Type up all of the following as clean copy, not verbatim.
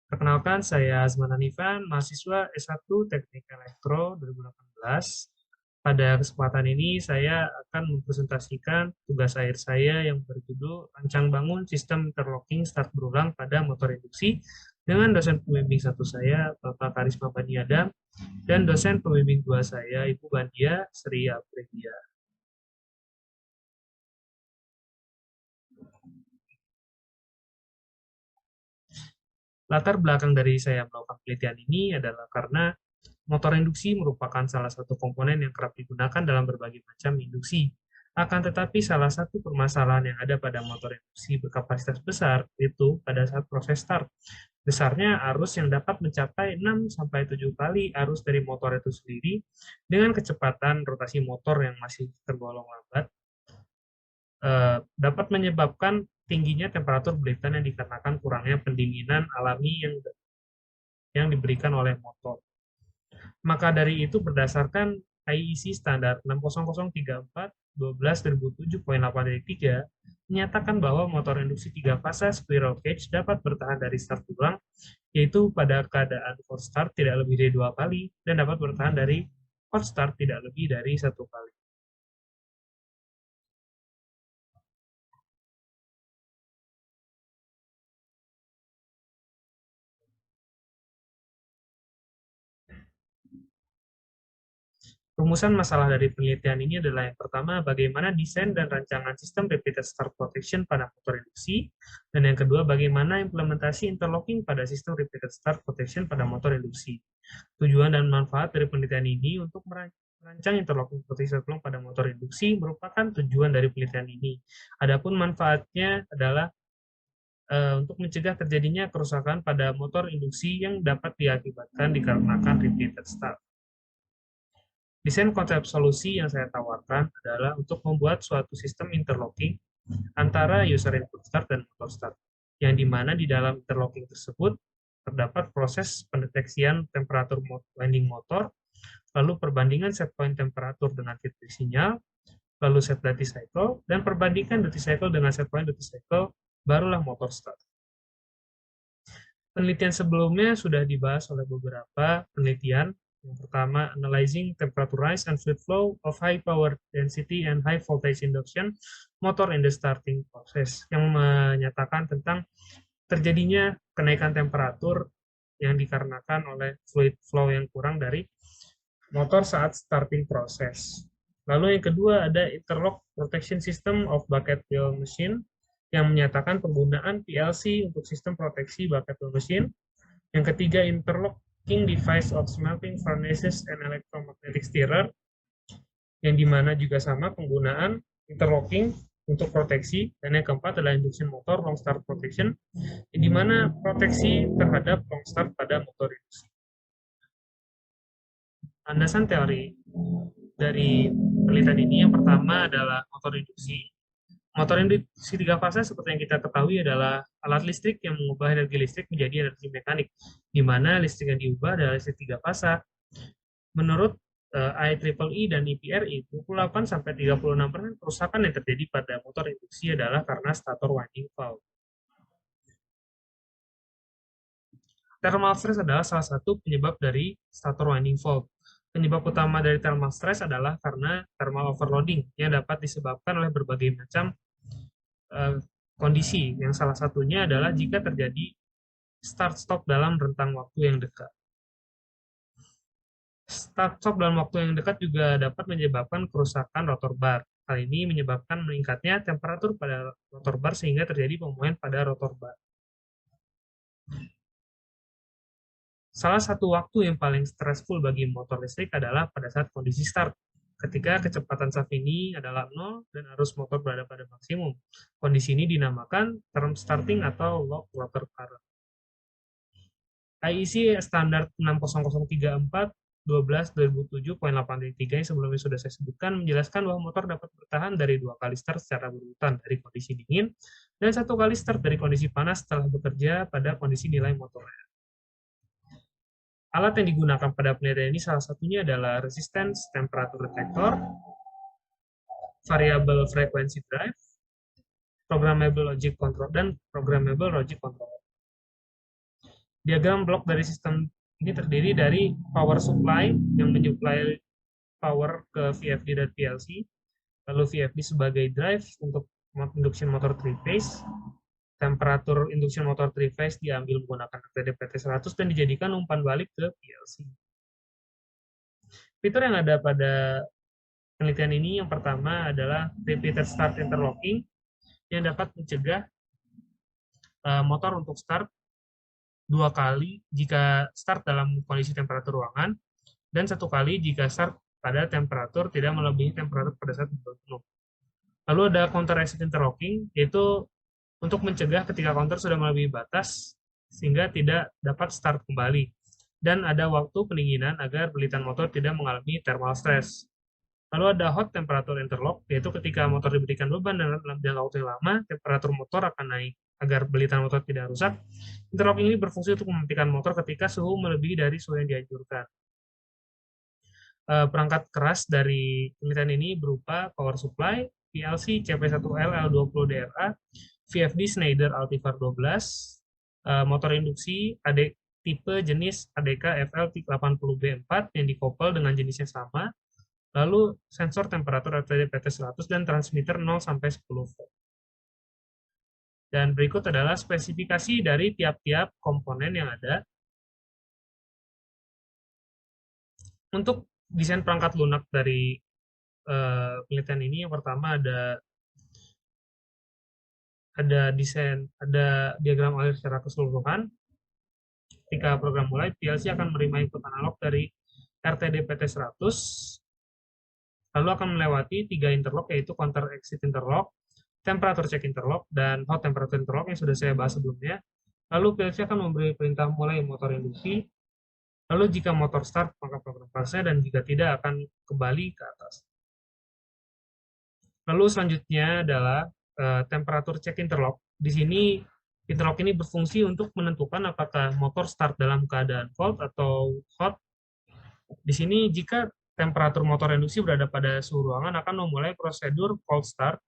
Perkenalkan, saya Azman Hanifan, mahasiswa S1 Teknik Elektro 2018. Pada kesempatan ini, saya akan mempresentasikan tugas akhir saya yang berjudul Rancang Bangun Sistem Interlocking Start Berulang pada Motor Induksi dengan dosen pembimbing satu saya, Bapak Karisma Baniadam, dan dosen pembimbing dua saya, Ibu Bandia Sri Apredia. Latar belakang dari saya melakukan penelitian ini adalah karena motor induksi merupakan salah satu komponen yang kerap digunakan dalam berbagai macam induksi. Akan tetapi salah satu permasalahan yang ada pada motor induksi berkapasitas besar itu pada saat proses start. Besarnya arus yang dapat mencapai 6-7 kali arus dari motor itu sendiri dengan kecepatan rotasi motor yang masih tergolong lambat dapat menyebabkan tingginya temperatur belitan yang dikarenakan kurangnya pendinginan alami yang diberikan oleh motor. Maka dari itu berdasarkan IEC standar 60034/12/2007.8.3 menyatakan bahwa motor induksi 3 fasa squirrel cage dapat bertahan dari start ulang, yaitu pada keadaan hot start tidak lebih dari 2 kali dan dapat bertahan dari hot start tidak lebih dari 1 kali. Rumusan masalah dari penelitian ini adalah yang pertama, bagaimana desain dan rancangan sistem repeated start protection pada motor induksi, dan yang kedua, bagaimana implementasi interlocking pada sistem repeated start protection pada motor induksi. Tujuan dan manfaat dari penelitian ini untuk merancang interlocking protection pada motor induksi merupakan tujuan dari penelitian ini. Adapun manfaatnya adalah untuk mencegah terjadinya kerusakan pada motor induksi yang dapat diakibatkan dikarenakan repeated start. Desain konsep solusi yang saya tawarkan adalah untuk membuat suatu sistem interlocking antara user input start dan motor start, yang dimana di dalam interlocking tersebut terdapat proses pendeteksian temperatur winding motor, lalu perbandingan set point temperatur dengan titik sinyal, lalu set duty cycle, dan perbandingan duty cycle dengan set point duty cycle, barulah motor start. Penelitian sebelumnya sudah dibahas oleh beberapa penelitian. Yang pertama, analyzing temperature rise and fluid flow of high power density and high voltage induction motor in the starting process, yang menyatakan tentang terjadinya kenaikan temperatur yang dikarenakan oleh fluid flow yang kurang dari motor saat starting proses. Lalu yang kedua ada interlock protection system of bucket wheel machine, yang menyatakan penggunaan PLC untuk sistem proteksi bucket wheel machine. Yang ketiga, interlocking device of smelting furnaces and electromagnetic stirrer, yang dimana juga sama penggunaan interlocking untuk proteksi. Dan yang keempat adalah induction motor long start protection, yang dimana proteksi terhadap long start pada motor induksi. Landasan teori dari penelitian ini yang pertama adalah motor induksi. Motor induksi 3 fase seperti yang kita ketahui adalah alat listrik yang mengubah energi listrik menjadi energi mekanik, di mana listrik yang diubah adalah listrik 3 fasa. Menurut IEEE dan EPRI, 28-36% kerusakan yang terjadi pada motor induksi adalah karena stator winding fault. Thermal stress adalah salah satu penyebab dari stator winding fault. Penyebab utama dari thermal stress adalah karena thermal overloading yang dapat disebabkan oleh berbagai macam kondisi, yang salah satunya adalah jika terjadi start-stop dalam rentang waktu yang dekat. Start-stop dalam waktu yang dekat juga dapat menyebabkan kerusakan rotor bar. Hal ini menyebabkan meningkatnya temperatur pada rotor bar sehingga terjadi pemuaian pada rotor bar. Salah satu waktu yang paling stressful bagi motor listrik adalah pada saat kondisi start, ketika kecepatan shaft ini adalah 0 dan arus motor berada pada maksimum. Kondisi ini dinamakan term starting atau low water current. IEC standar 60034/12/2007.8.3 yang sebelumnya sudah saya sebutkan menjelaskan bahwa motor dapat bertahan dari 2 kali start secara berurutan dari kondisi dingin dan 1 kali start dari kondisi panas setelah bekerja pada kondisi nilai motornya. Alat yang digunakan pada penelitian ini salah satunya adalah resistance temperature detector, variable frequency drive, programmable logic control, dan programmable logic controller. Diagram blok dari sistem ini terdiri dari power supply yang menyuplai power ke VFD dan PLC, lalu VFD sebagai drive untuk induction motor 3 phase, temperatur induction motor 3 phase diambil menggunakan RTD-PT100 dan dijadikan umpan balik ke PLC. Fitur yang ada pada penelitian ini yang pertama adalah repeated start interlocking yang dapat mencegah motor untuk start 2 kali jika start dalam kondisi temperatur ruangan dan 1 kali jika start pada temperatur tidak melebihi temperatur pada saat penuh. Lalu ada counter exit interlocking, yaitu untuk mencegah ketika counter sudah melebihi batas sehingga tidak dapat start kembali. Dan ada waktu pendinginan agar belitan motor tidak mengalami thermal stress. Lalu ada hot temperature interlock, yaitu ketika motor diberikan beban dalam jangka waktu yang lama, temperatur motor akan naik agar belitan motor tidak rusak. Interlock ini berfungsi untuk mematikan motor ketika suhu melebihi dari suhu yang dianjurkan. Perangkat keras dari penelitian ini berupa power supply, PLC CP1L L20DRA, VFD Schneider Altivar 12, motor induksi tipe jenis ADK FL80B4 yang dikopel dengan jenis yang sama, lalu sensor temperatur RTD-PT100 dan transmitter 0 sampai 10 volt. Dan berikut adalah spesifikasi dari tiap-tiap komponen yang ada. Untuk desain perangkat lunak dari penelitian ini, yang pertama ada diagram alir secara keseluruhan. Ketika program mulai, PLC akan menerima input analog dari RTD-PT100, lalu akan melewati 3 interlock, yaitu counter exit interlock, temperature check interlock, dan hot temperature interlock yang sudah saya bahas sebelumnya. Lalu PLC akan memberi perintah mulai motor induksi, lalu jika motor start, maka program selesai, dan jika tidak akan kembali ke atas. Lalu selanjutnya adalah temperatur check interlock. Di sini interlock ini berfungsi untuk menentukan apakah motor start dalam keadaan cold atau hot. Di sini jika temperatur motor induksi berada pada suhu ruangan akan memulai prosedur cold start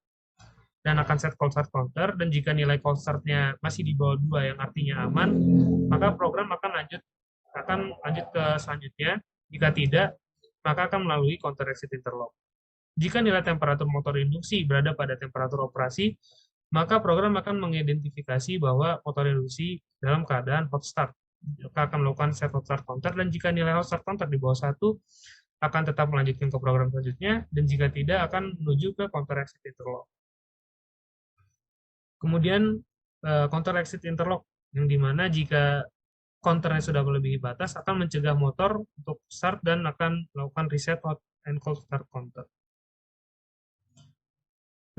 dan akan set cold start counter, dan jika nilai cold startnya masih di bawah 2 yang artinya aman, maka program akan lanjut ke selanjutnya. Jika tidak, maka akan melalui counter exit interlock. Jika nilai temperatur motor induksi berada pada temperatur operasi, maka program akan mengidentifikasi bahwa motor induksi dalam keadaan hot start. Maka akan melakukan set hot start counter, dan jika nilai hot start counter di bawah 1, akan tetap melanjutkan ke program selanjutnya, dan jika tidak akan menuju ke counter exit interlock. Kemudian counter exit interlock, yang dimana jika counternya sudah melebihi batas, akan mencegah motor untuk start dan akan melakukan reset hot and cold start counter.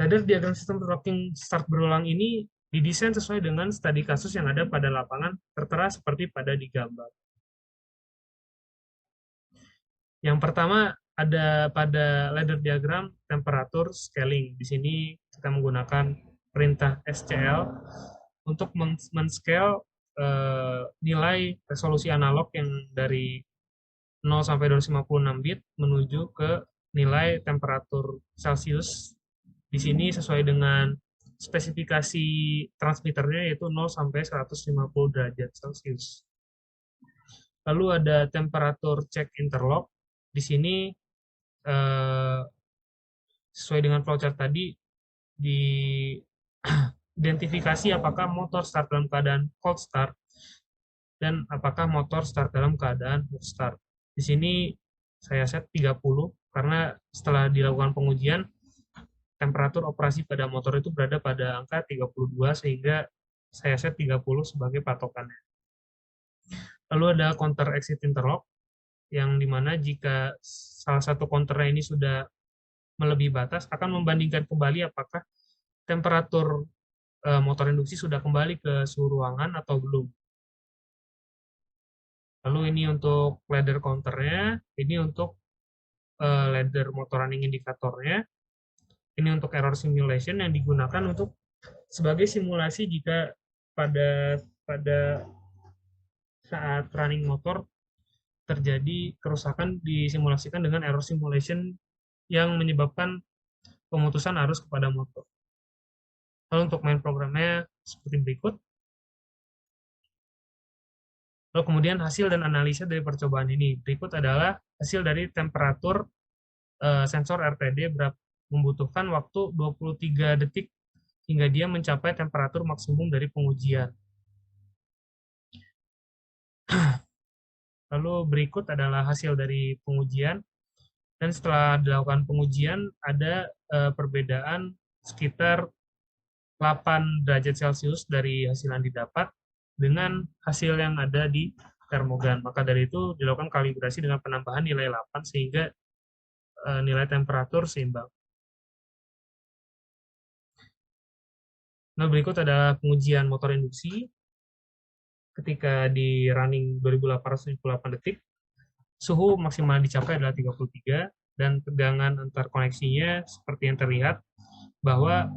Ladder diagram sistem interlocking start berulang ini didesain sesuai dengan studi kasus yang ada pada lapangan, tertera seperti pada di gambar. Yang pertama ada pada ladder diagram temperatur scaling. Di sini kita menggunakan perintah SCL untuk men-scale nilai resolusi analog yang dari 0 sampai 256 bit menuju ke nilai temperatur Celcius. Di sini sesuai dengan spesifikasi transmitternya, yaitu 0 sampai 150 derajat Celcius. Lalu ada temperatur check interlock. Di sini sesuai dengan flowchart tadi, diidentifikasi apakah motor start dalam keadaan cold start dan apakah motor start dalam keadaan hot start. Di sini saya set 30 karena setelah dilakukan pengujian temperatur operasi pada motor itu berada pada angka 32, sehingga saya set 30 sebagai patokannya. Lalu ada counter exit interlock, yang dimana jika salah satu counternya ini sudah melebihi batas, akan membandingkan kembali apakah temperatur motor induksi sudah kembali ke suhu ruangan atau belum. Lalu ini untuk ladder counternya, ini untuk ladder motor running indikatornya, ini untuk error simulation yang digunakan untuk sebagai simulasi jika pada saat running motor terjadi kerusakan, disimulasikan dengan error simulation yang menyebabkan pemutusan arus kepada motor. Lalu untuk main programnya seperti berikut. Lalu kemudian hasil dan analisa dari percobaan ini. Berikut adalah hasil dari temperatur sensor RTD membutuhkan waktu 23 detik hingga dia mencapai temperatur maksimum dari pengujian. Lalu berikut adalah hasil dari pengujian. Dan setelah dilakukan pengujian, ada perbedaan sekitar 8 derajat Celcius dari hasil yang didapat dengan hasil yang ada di termogan. Maka dari itu dilakukan kalibrasi dengan penambahan nilai 8 sehingga nilai temperatur seimbang. Nah, berikut ada pengujian motor induksi. Ketika di running 2878 detik, suhu maksimal dicapai adalah 33 dan tegangan antar koneksinya seperti yang terlihat bahwa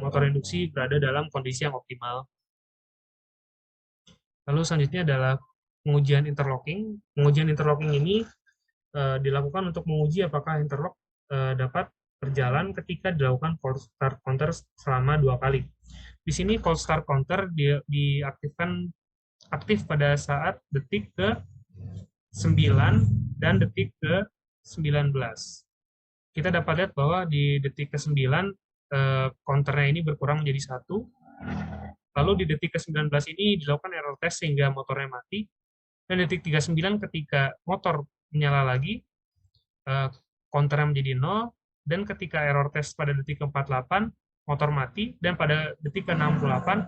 motor induksi berada dalam kondisi yang optimal. Lalu selanjutnya adalah pengujian interlocking. Pengujian interlocking ini dilakukan untuk menguji apakah interlock dapat berjalan ketika dilakukan cold start counter selama 2 kali. Di sini cold start counter diaktifkan aktif pada saat detik ke 9 dan detik ke 19. Kita dapat lihat bahwa di detik ke 9 counternya ini berkurang menjadi 1. Lalu di detik ke 19 ini dilakukan error test sehingga motornya mati. Dan detik 39 ketika motor menyala lagi, counternya menjadi 0. Dan ketika error test pada detik ke 48, motor mati. Dan pada detik ke 68,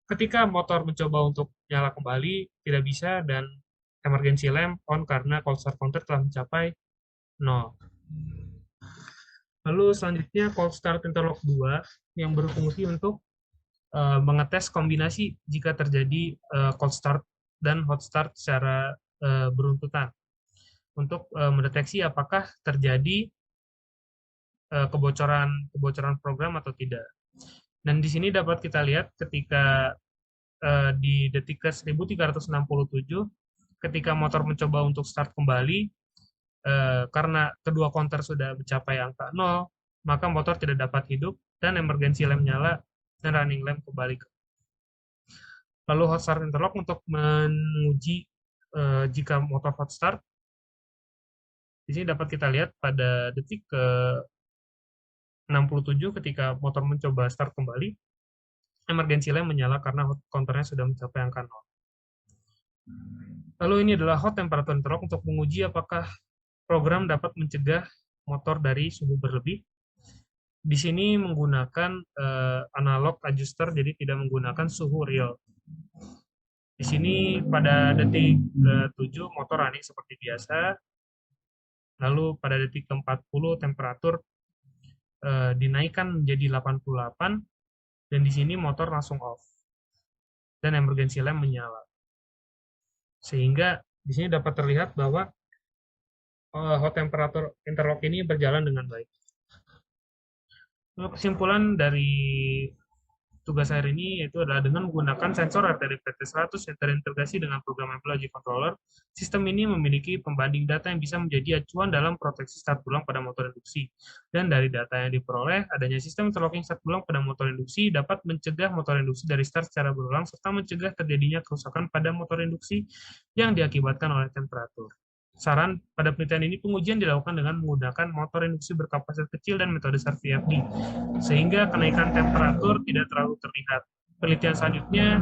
ketika motor mencoba untuk nyala kembali, tidak bisa, dan emergency lamp on karena cold start counter telah mencapai 0. Lalu selanjutnya cold start interlock 2 yang berfungsi untuk mengetes kombinasi jika terjadi cold start dan hot start secara beruntutan untuk mendeteksi apakah terjadi kebocoran program atau tidak. Dan di sini dapat kita lihat ketika di detik ke 1367 ketika motor mencoba untuk start kembali karena kedua counter sudah mencapai angka 0, maka motor tidak dapat hidup dan emergency lamp nyala dan running lamp kembali. Lalu hot start interlock untuk menguji jika motor hot start. Di sini dapat kita lihat pada detik ke 67 ketika motor mencoba start kembali, emergency lamp menyala karena counternya sudah mencapai angka 0. Lalu ini adalah hot temperature interlock untuk menguji apakah program dapat mencegah motor dari suhu berlebih. Di sini menggunakan analog adjuster, jadi tidak menggunakan suhu real. Di sini pada detik ke-7 motor running seperti biasa. Lalu pada detik ke-40 temperatur dinaikkan menjadi 88 dan di sini motor langsung off. Dan emergency lamp menyala. Sehingga di sini dapat terlihat bahwa hot temperature interlock ini berjalan dengan baik. Kesimpulan dari tugas akhir ini yaitu adalah dengan menggunakan sensor RTD PT100 yang terintegrasi dengan program Logic Controller, sistem ini memiliki pembanding data yang bisa menjadi acuan dalam proteksi start berulang pada motor induksi. Dan dari data yang diperoleh, adanya sistem interlocking start berulang pada motor induksi dapat mencegah motor induksi dari start secara berulang serta mencegah terjadinya kerusakan pada motor induksi yang diakibatkan oleh temperatur. Saran pada penelitian ini pengujian dilakukan dengan menggunakan motor induksi berkapasitas kecil dan metode START VFD, sehingga kenaikan temperatur tidak terlalu terlihat. Penelitian selanjutnya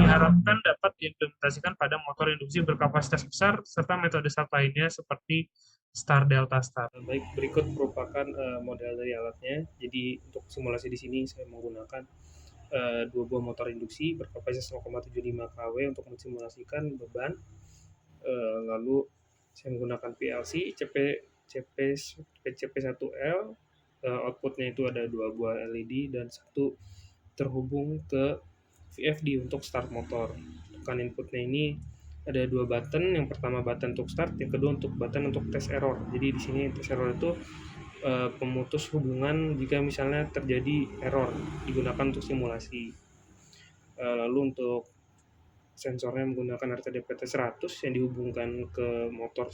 diharapkan dapat diimplementasikan pada motor induksi berkapasitas besar serta metode START lainnya seperti STAR Delta STAR. Baik, berikut merupakan model dari alatnya. Jadi untuk simulasi di sini saya menggunakan dua buah motor induksi berkapasitas 0,75 kW untuk mensimulasikan beban. Lalu saya menggunakan PLC CP1L, outputnya itu ada 2 buah LED dan satu terhubung ke VFD untuk start motor. Tekan inputnya ini ada 2 button, yang pertama button untuk start, yang kedua untuk button untuk test error. Jadi di sini test error itu pemutus hubungan jika misalnya terjadi error, digunakan untuk simulasi. Lalu untuk sensornya menggunakan RTD PT100 yang dihubungkan ke motor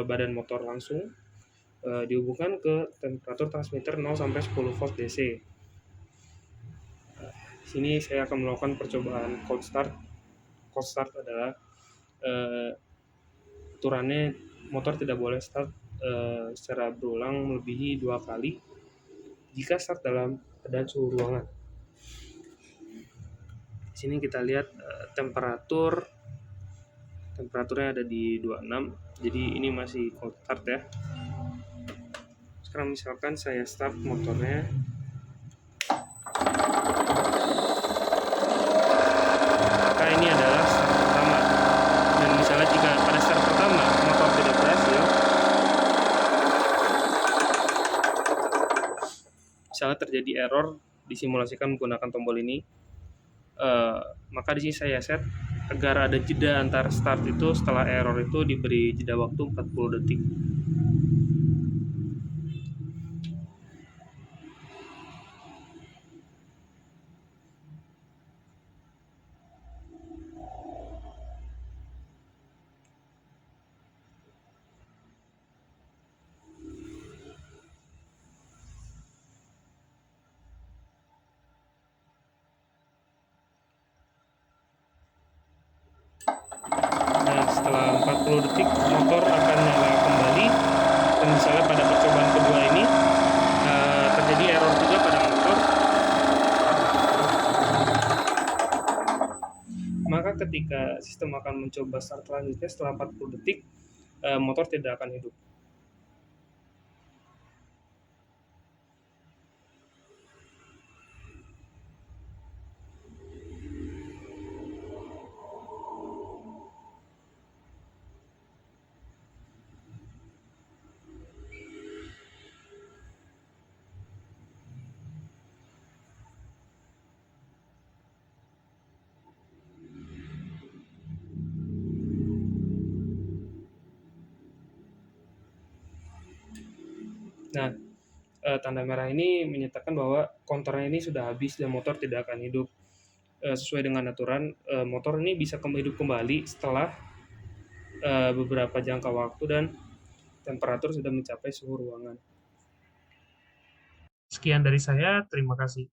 badan motor langsung, dihubungkan ke temperatur transmitter 0 sampai 10 volt DC. Di sini saya akan melakukan percobaan cold start cold start adalah aturannya motor tidak boleh start secara berulang melebihi 2 kali jika start dalam keadaan suhu ruangan. Di sini kita lihat temperaturnya ada di 26, jadi ini masih cold start ya. Sekarang misalkan saya start motornya, maka ini adalah start pertama. Dan misalnya jika pada start pertama motor tidak berhasil, misalnya terjadi error disimulasikan menggunakan tombol ini, maka di sini saya set agar ada jeda antar start itu setelah error itu diberi jeda waktu 40 detik. Nah, setelah 40 detik motor akan nyala kembali, dan misalnya pada percobaan kedua ini terjadi error juga pada motor, maka ketika sistem akan mencoba start selanjutnya setelah 40 detik motor tidak akan hidup. Nah, tanda merah ini menyatakan bahwa konternya ini sudah habis dan motor tidak akan hidup. Sesuai dengan aturan, motor ini bisa hidup kembali setelah beberapa jangka waktu dan temperatur sudah mencapai suhu ruangan. Sekian dari saya, terima kasih.